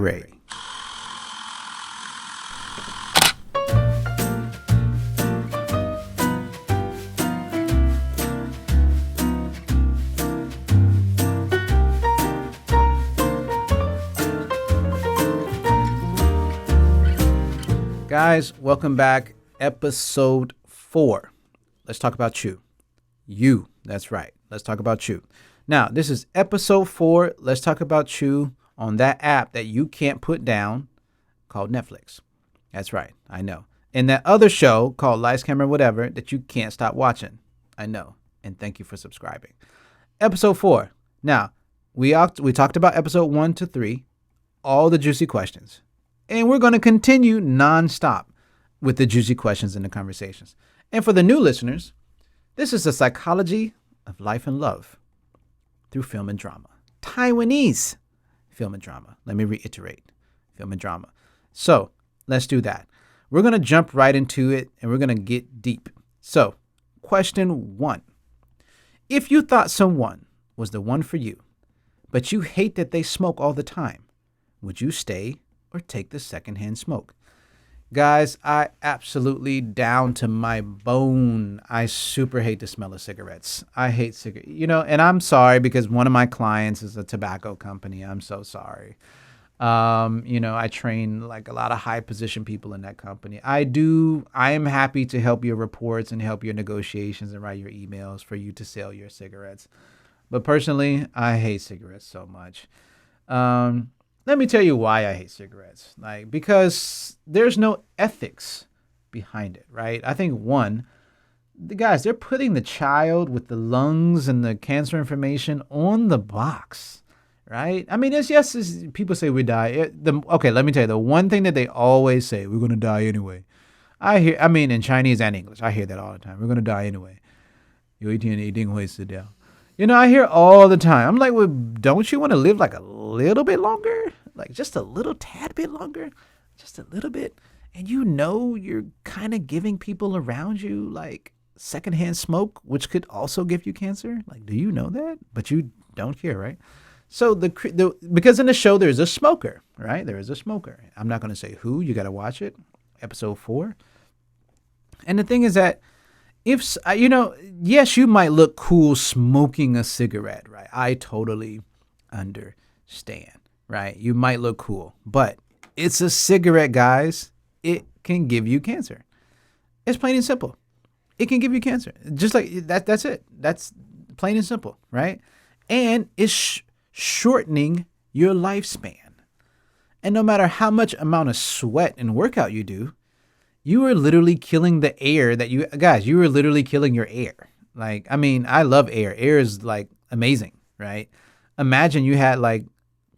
Ray. Guys, welcome back. Episode 4. Let's talk about Chu. You, that's right. Let's talk about Chu. Now, this is episode 4. Let's talk about Chu on that app that you can't put down called Netflix. That's right. I know. And that other show called Lights, Camera, Whatever that you can't stop watching. I know. And thank you for subscribing. Episode 4. Now, we talked about episode 1 to 3, all the juicy questions. And we're going to continue nonstop with the juicy questions and the conversations. And for the new listeners, this is the psychology of life and love through film and drama. Taiwanese film and drama. Let me reiterate, film and drama. So let's do that. We're going to jump right into it and we're going to get deep. So question 1. If you thought someone was the one for you, but you hate that they smoke all the time, would you stay or take the secondhand smoke? Guys, I absolutely down to my bone. I super hate the smell of cigarettes. I hate cigarettes. And I'm sorry because one of my clients is a tobacco company. I'm so sorry. I train like a lot of high position people in that company. I am happy to help your reports and help your negotiations and write your emails for you to sell your cigarettes. But personally, I hate cigarettes so much. Let me tell you why I hate cigarettes. Because there's no ethics behind it, right? I think they're putting the child with the lungs and the cancer information on the box, right? I mean, people say we die. Okay, let me tell you, the one thing that they always say, we're going to die anyway. In Chinese and English, I hear that all the time. We're going to die anyway. 有一天一定会死掉. I hear all the time. I'm like, well, don't you want to live like a little bit longer? Like just a little tad bit longer? Just a little bit? And you're kind of giving people around you like secondhand smoke, which could also give you cancer. Like, do you know that? But you don't care, right? So because in the show, there's a smoker, right? There is a smoker. I'm not going to say who. You got to watch it. Episode 4. And the thing is that yes, you might look cool smoking a cigarette, right? I totally understand, right? You might look cool, but it's a cigarette, guys. It can give you cancer. It's plain and simple. It can give you cancer. Just like that. That's it. That's plain and simple, right? And it's shortening your lifespan. And no matter how much amount of sweat and workout you do, you are literally killing the air you are literally killing your air. I love air. Air is like amazing, right? Imagine you had like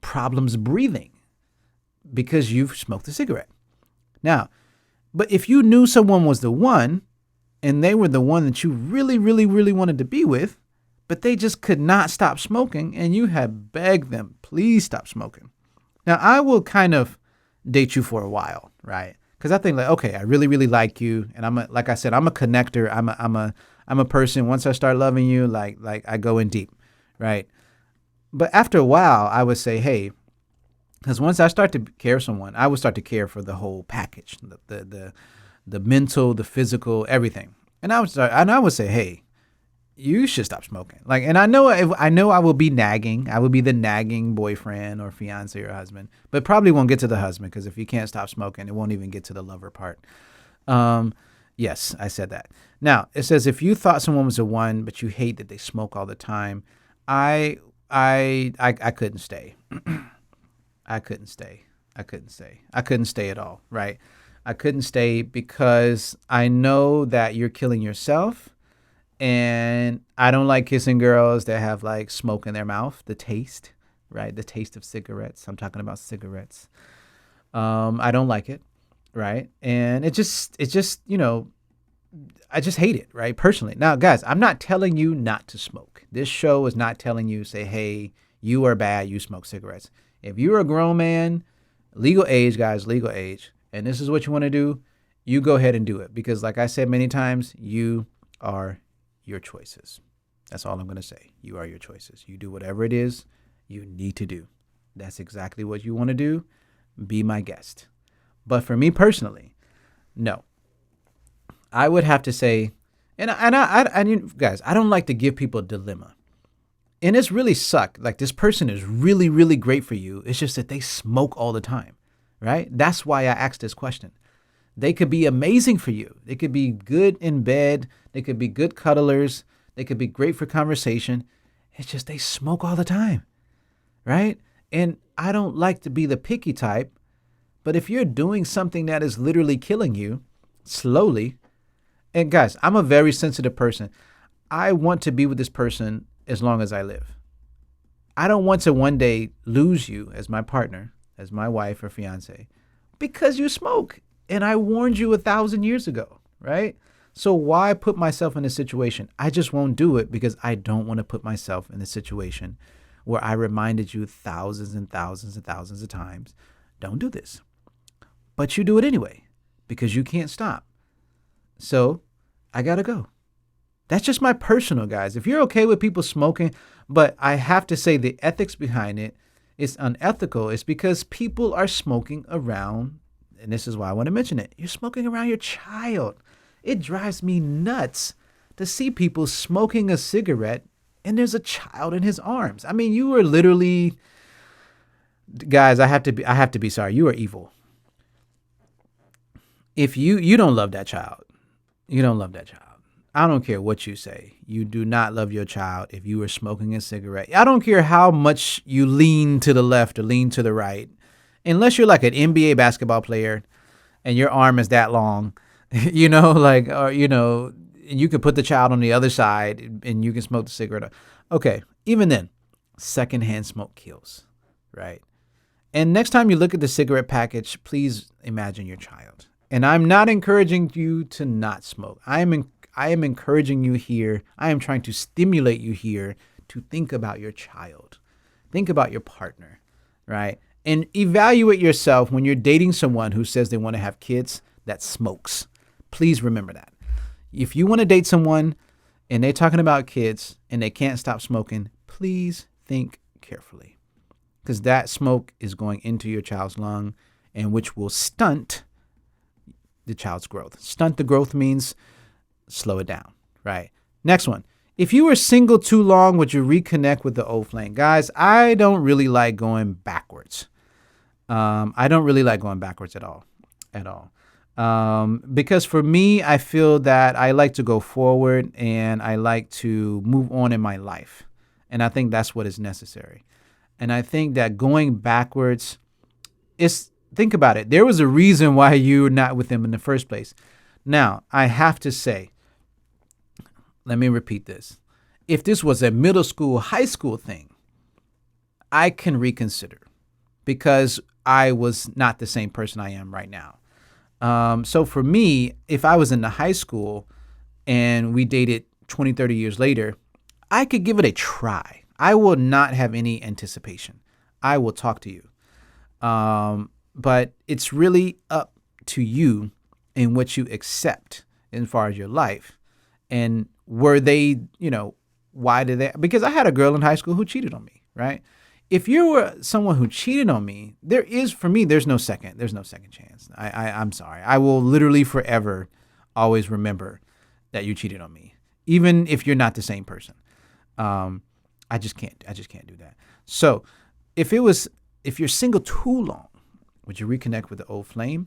problems breathing because you've smoked a cigarette. Now, but if you knew someone was the one and they were the one that you really, really, really wanted to be with, but they just could not stop smoking and you had begged them, please stop smoking. Now, I will kind of date you for a while, right? Because I think like, okay, I really, really like you. And like I said, I'm a connector. I'm a person. Once I start loving you, like I go in deep, right? But after a while, I would say, hey, because once I start to care for someone, I would start to care for the whole package, the mental, the physical, everything. And I would say, hey, you should stop smoking. And I know I will be nagging. I will be the nagging boyfriend or fiance or husband, but probably won't get to the husband because if you can't stop smoking, it won't even get to the lover part. Yes, I said that. Now it says if you thought someone was the one, but you hate that they smoke all the time, I couldn't stay. I couldn't stay. I couldn't stay at all. Right? I couldn't stay because I know that you're killing yourself. And I don't like kissing girls that have like smoke in their mouth, the taste, right? The taste of cigarettes. I'm talking about cigarettes. I don't like it, right? And it just, I just hate it, right? Personally. Now, guys, I'm not telling you not to smoke. This show is not telling you, say, hey, you are bad, you smoke cigarettes. If you're a grown man, legal age, guys, legal age, and this is what you want to do, you go ahead and do it. Because like I said many times, you are your choices. That's all I'm going to say. You are your choices. You do whatever it is you need to do. That's exactly what you want to do. be my guest. But for me personally, no. I would have to say, and guys, I don't like to give people a dilemma. And it's really sucked. Like, this person is really, really great for you. It's just that they smoke all the time, right? That's why I asked this question. They could be amazing for you. They could be good in bed. They could be good cuddlers. They could be great for conversation. It's just they smoke all the time, right? And I don't like to be the picky type, but if you're doing something that is literally killing you slowly, and guys, I'm a very sensitive person. I want to be with this person as long as I live. I don't want to one day lose you as my partner, as my wife or fiance, because you smoke. And I warned you 1,000 years ago, right? So why put myself in a situation? I just won't do it because I don't want to put myself in a situation where I reminded you thousands and thousands and thousands of times, don't do this. But you do it anyway because you can't stop. So I got to go. That's just my personal, guys. If you're okay with people smoking, but I have to say the ethics behind it is unethical. It's because people are smoking around, and this is why I want to mention it. You're smoking around your child. It drives me nuts to see people smoking a cigarette and there's a child in his arms. I mean, you are literally, guys, I have to be sorry. You are evil. If you don't love that child, you don't love that child. I don't care what you say. You do not love your child if you are smoking a cigarette. I don't care how much you lean to the left or lean to the right. Unless you're like an NBA basketball player and your arm is that long, or you could put the child on the other side and you can smoke the cigarette. Okay, even then, secondhand smoke kills, right? And next time you look at the cigarette package, please imagine your child. And I'm not encouraging you to not smoke. I am encouraging you here. I am trying to stimulate you here to think about your child. Think about your partner, right? And evaluate yourself when you're dating someone who says they want to have kids that smokes. Please remember that. If you want to date someone and they're talking about kids and they can't stop smoking, please think carefully. Because that smoke is going into your child's lung, and which will stunt the child's growth. Stunt the growth means slow it down, right? Next one. If you were single too long, would you reconnect with the old flame? Guys, I don't really like going backwards. I don't really like going backwards at all. Because for me, I feel that I like to go forward and I like to move on in my life. And I think that's what is necessary. And I think that going backwards think about it. There was a reason why you were not with them in the first place. Now, I have to say, let me repeat this. If this was a middle school, high school thing, I can reconsider because I was not the same person I am right now. So for me, if I was in the high school and we dated 20, 30 years later, I could give it a try. I will not have any anticipation. I will talk to you. But it's really up to you in what you accept as far as your life. And were they, why did they? Because I had a girl in high school who cheated on me, right? If you were someone who cheated on me, there's no second chance. I'm sorry. I will literally forever always remember that you cheated on me, even if you're not the same person. I just can't do that. So if you're single too long, would you reconnect with the old flame?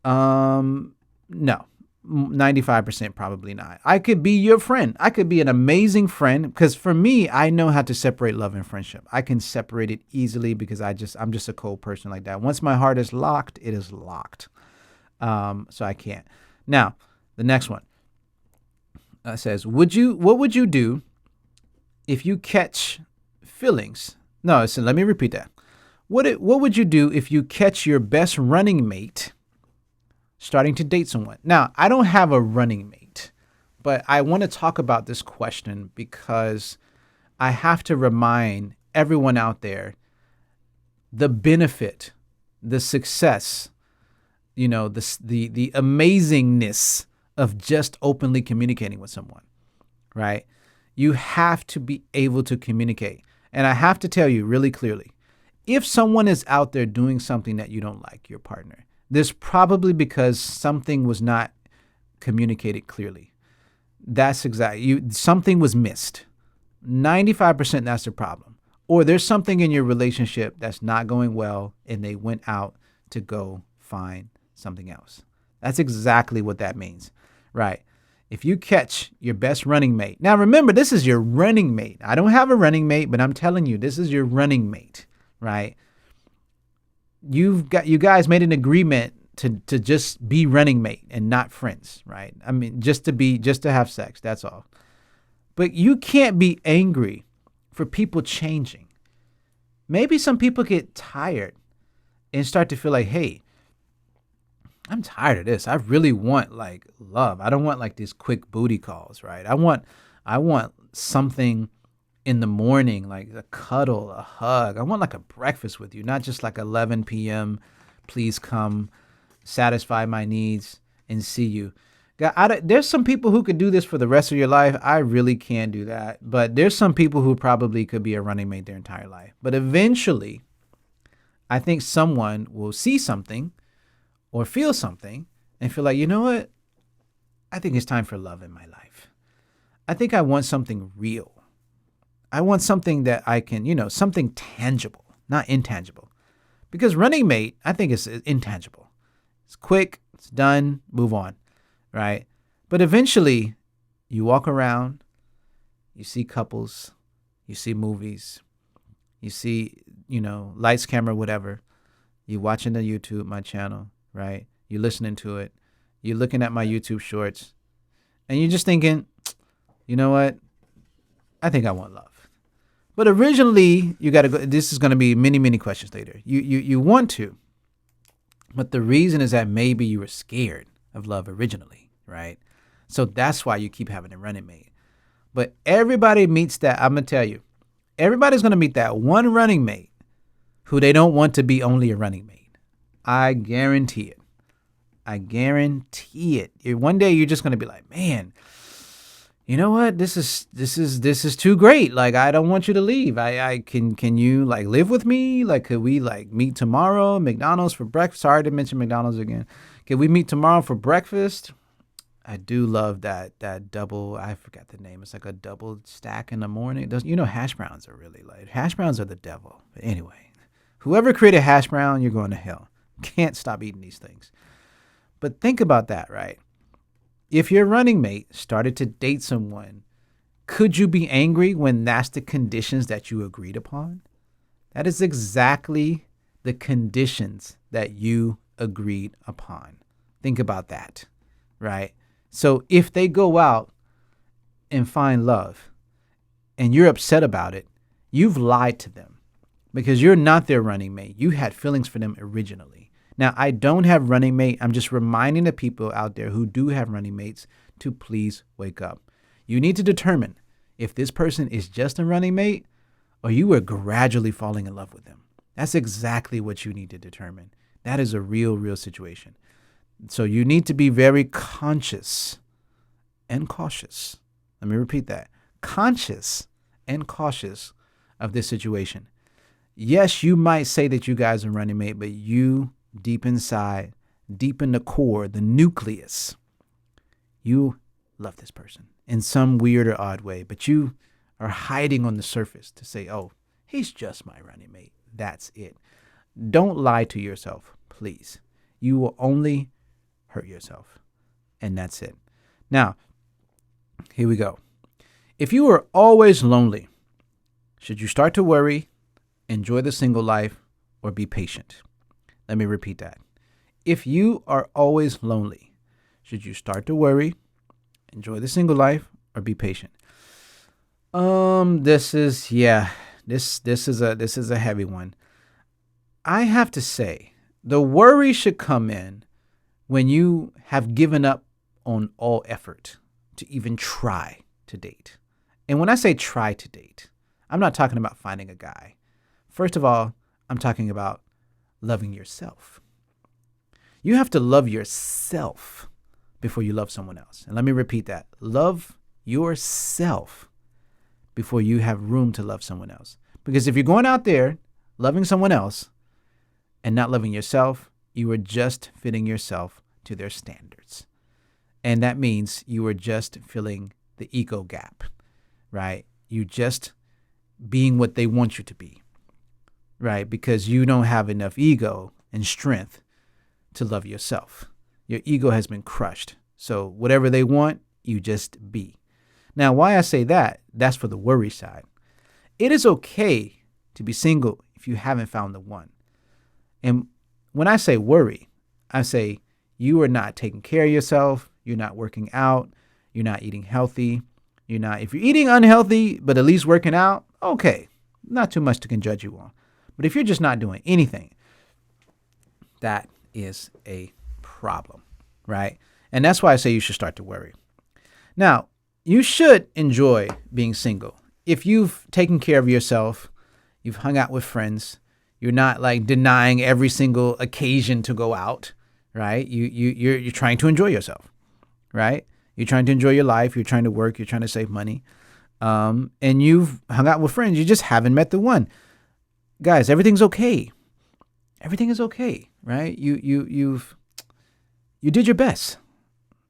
No. 95% probably not. I could be your friend. I could be an amazing friend because for me, I know how to separate love and friendship. I can separate it easily because I'm just a cold person like that. Once my heart is locked, it is locked. So I can't. Now, the next one says, what would you do if you catch feelings? No, so let me repeat that. What would you do if you catch your best running mate starting to date someone? Now, I don't have a running mate, but I want to talk about this question because I have to remind everyone out there the benefit, the success, the amazingness of just openly communicating with someone, right? You have to be able to communicate. And I have to tell you really clearly, if someone is out there doing something that you don't like, your partner, this probably because something was not communicated clearly. That's exactly, something was missed. 95% that's the problem. Or there's something in your relationship that's not going well and they went out to go find something else. That's exactly what that means, right? If you catch your best running mate. Now remember, this is your running mate. I don't have a running mate, but I'm telling you, this is your running mate, right? You guys made an agreement to just be running mate and not friends, right? I mean, just to have sex, that's all. But you can't be angry for people changing. Maybe some people get tired and start to feel like, hey, I'm tired of this. I really want like love. I don't want like these quick booty calls, right? I want something in the morning, like a cuddle, a hug. I want like a breakfast with you, not just like 11 p.m. Please come satisfy my needs and see you. There's some people who could do this for the rest of your life. I really can't do that. But there's some people who probably could be a running mate their entire life. But eventually, I think someone will see something or feel something and feel like, you know what? I think it's time for love in my life. I think I want something real. I want something that I can, something tangible, not intangible. Because running mate, I think is intangible. It's quick, it's done, move on, right? But eventually, you walk around, you see couples, you see movies, you see, lights, camera, whatever. You watching the YouTube, my channel, right? You're listening to it. You're looking at my YouTube shorts. And you're just thinking, you know what? I think I want love. But originally, you got to go. This is going to be many, many questions later. You want to. But the reason is that maybe you were scared of love originally, right? So that's why you keep having a running mate. But everybody meets that. I'm going to tell you, everybody's going to meet that one running mate who they don't want to be only a running mate. I guarantee it. I guarantee it. One day you're just going to be like, man, you know what? This is too great. Like, I don't want you to leave. Can you like live with me? Like, could we like meet tomorrow? McDonald's for breakfast. Sorry to mention McDonald's again. Can we meet tomorrow for breakfast? I do love that double. I forgot the name. It's like a double stack in the morning. Hash browns are really like, hash browns are the devil. But anyway, whoever created hash brown, you're going to hell. Can't stop eating these things. But think about that, right? If your running mate started to date someone, could you be angry when that's the conditions that you agreed upon? That is exactly the conditions that you agreed upon. Think about that, right? So if they go out and find love and you're upset about it, you've lied to them because you're not their running mate. You had feelings for them originally. Now, I don't have running mate. I'm just reminding the people out there who do have running mates to please wake up. You need to determine if this person is just a running mate or you were gradually falling in love with them. That's exactly what you need to determine. That is a real situation. So you need to be very conscious and cautious. Let me repeat that. Conscious and cautious of this situation. Yes, you might say that you guys are running mate, but you deep inside, deep in the core, the nucleus, you love this person in some weird or odd way, but you are hiding on the surface to say, oh, he's just my running mate. That's it. Don't lie to yourself, please. You will only hurt yourself. And that's it. Now, here we go. If you are always lonely, should you start to worry, enjoy the single life, or be patient? Let me repeat that. If you are always lonely, should you start to worry, enjoy the single life, or be patient? This is a heavy one. I have to say, the worry should come in when you have given up on all effort to even try to date. And when I say try to date, I'm not talking about finding a guy. First of all, I'm talking about loving yourself. You have to love yourself before you love someone else. And let me repeat that. Love yourself before you have room to love someone else. Because if you're going out there loving someone else and not loving yourself, you are just fitting yourself to their standards. And that means you are just filling the ego gap, right? You just being what they want you to be, right? Because you don't have enough ego and strength to love yourself. Your ego has been crushed. So whatever they want, you just be. Now, why I say that, that's for the worry side. It is okay to be single if you haven't found the one. And when I say worry, I say you are not taking care of yourself. You're not working out. You're not eating healthy. If you're eating unhealthy, but at least working out, okay, not too much to judge you on. But if you're just not doing anything, that is a problem, right? And that's why I say you should start to worry. Now, you should enjoy being single. If you've taken care of yourself, you've hung out with friends, you're not like denying every single occasion to go out, right? You're trying to enjoy yourself, right? You're trying to enjoy your life. You're trying to work. You're trying to save money. And you've hung out with friends. You just haven't met the one. Guys, everything's okay. Everything is okay, right? You did your best,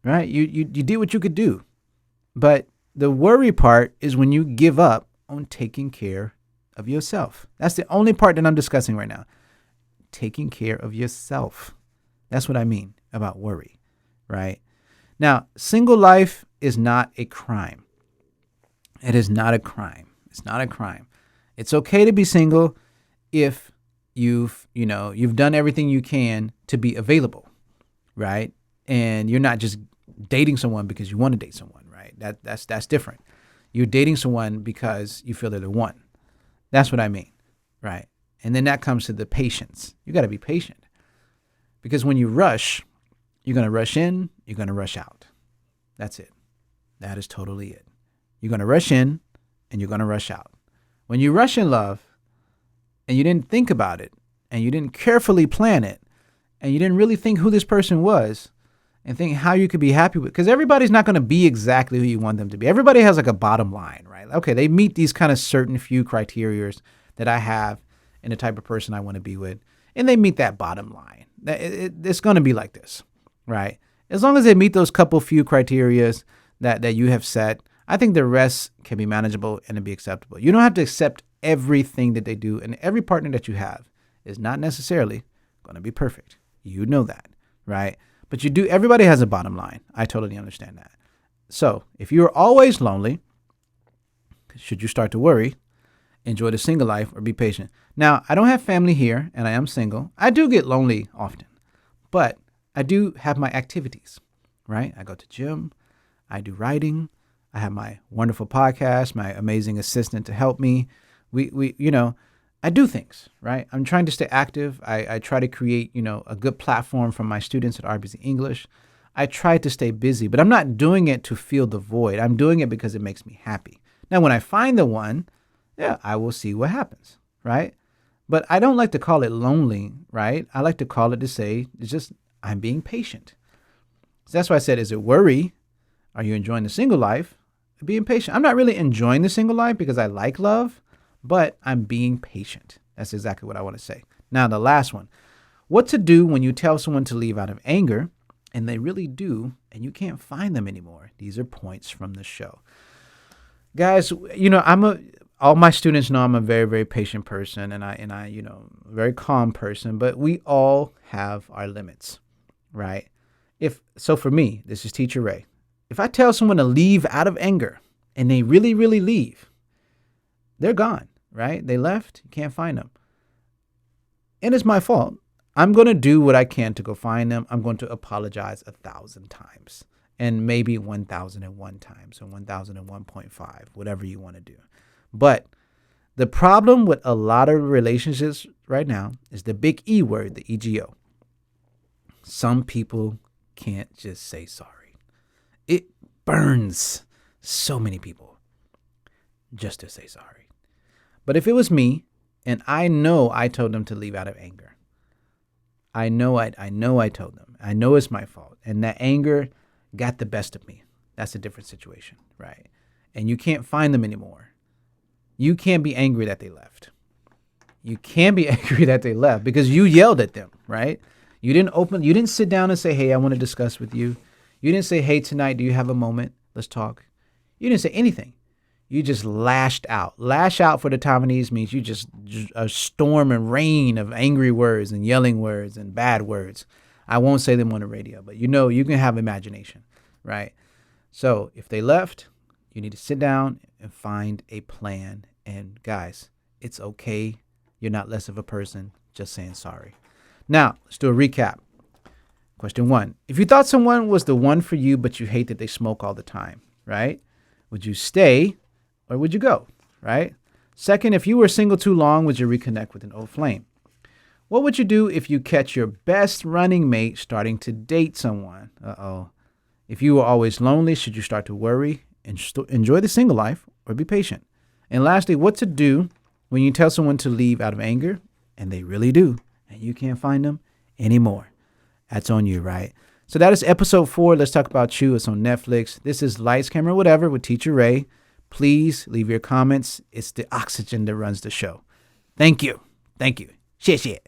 right? You did what you could do. But the worry part is when you give up on taking care of yourself. That's the only part that I'm discussing right now. Taking care of yourself. That's what I mean about worry, right? Now, single life is not a crime. It is not a crime. It's not a crime. It's okay to be single if you've done everything you can to be available, right? And you're not just dating someone because you want to date someone, right? That's different. You're dating someone because you feel they're the one. That's what I mean, right? And then that comes to the patience. You got to be patient because when you rush, you're going to rush in, you're going to rush out. That's it. That is totally it. You're going to rush in and you're going to rush out. When you rush in love and you didn't think about it and you didn't carefully plan it and you didn't really think who this person was and think how you could be happy with, because everybody's not going to be exactly who you want them to be. Everybody has like a bottom line, right? Okay, they meet these kind of certain few criterias that I have in the type of person I want to be with, and they meet that bottom line. It's going to be like this, right? As long as they meet those couple few criterias that you have set, I think the rest can be manageable and be acceptable. You don't have to accept everything that they do, and every partner that you have is not necessarily going to be perfect. You know that, right? But you do. Everybody has a bottom line. I totally understand that. So if you're always lonely, should you start to worry, enjoy the single life or be patient. Now, I don't have family here and I am single. I do get lonely often, but I do have my activities, right? I go to gym. I do writing. I have my wonderful podcast, my amazing assistant to help me. I do things, right? I'm trying to stay active. I try to create, a good platform for my students at RBC English. I try to stay busy, but I'm not doing it to fill the void. I'm doing it because it makes me happy. Now, when I find the one, I will see what happens, right? But I don't like to call it lonely, right? I like to call it to say, it's just, I'm being patient. So that's why I said, is it worry? Are you enjoying the single life? Being patient. I'm not really enjoying the single life because I like love, but I'm being patient. That's exactly what I want to say. Now, the last one. What to do when you tell someone to leave out of anger, and they really do, and you can't find them anymore. These are points from the show. Guys, all my students know I'm a very, very patient person, and I very calm person, but we all have our limits, right? So for me, this is Teacher Ray. If I tell someone to leave out of anger, and they really, really leave, they're gone, right? They left, you can't find them. And it's my fault. I'm going to do what I can to go find them. I'm going to apologize 1,000 times and maybe 1,001 times or 1,001.5, whatever you want to do. But the problem with a lot of relationships right now is the big E word, the EGO. Some people can't just say sorry. It burns so many people just to say sorry. But if it was me, and I know I told them to leave out of anger, I know I told them. I know it's my fault. And that anger got the best of me. That's a different situation, right? And you can't find them anymore. You can't be angry that they left. You can't be angry that they left because you yelled at them, right? You didn't sit down and say, hey, I want to discuss with you. You didn't say, hey, tonight, do you have a moment? Let's talk. You didn't say anything. You just lashed out. Lash out for the Taiwanese means you just a storm and rain of angry words and yelling words and bad words. I won't say them on the radio, but you can have imagination, right? So if they left, you need to sit down and find a plan. And guys, it's okay. You're not less of a person, just saying sorry. Now, let's do a recap. Question 1. If you thought someone was the one for you, but you hate that they smoke all the time, right? Would you stay or would you go, right? Second, if you were single too long, would you reconnect with an old flame? What would you do if you catch your best running mate starting to date someone? If you were always lonely, should you start to worry and enjoy the single life or be patient? And lastly, what to do when you tell someone to leave out of anger and they really do, and you can't find them anymore? That's on you, right? So that is episode 4. Let's talk about Chu. It's on Netflix. This is Lights, Camera, Whatever with Teacher Ray. Please leave your comments. It's the oxygen that runs the show. Thank you. 谢谢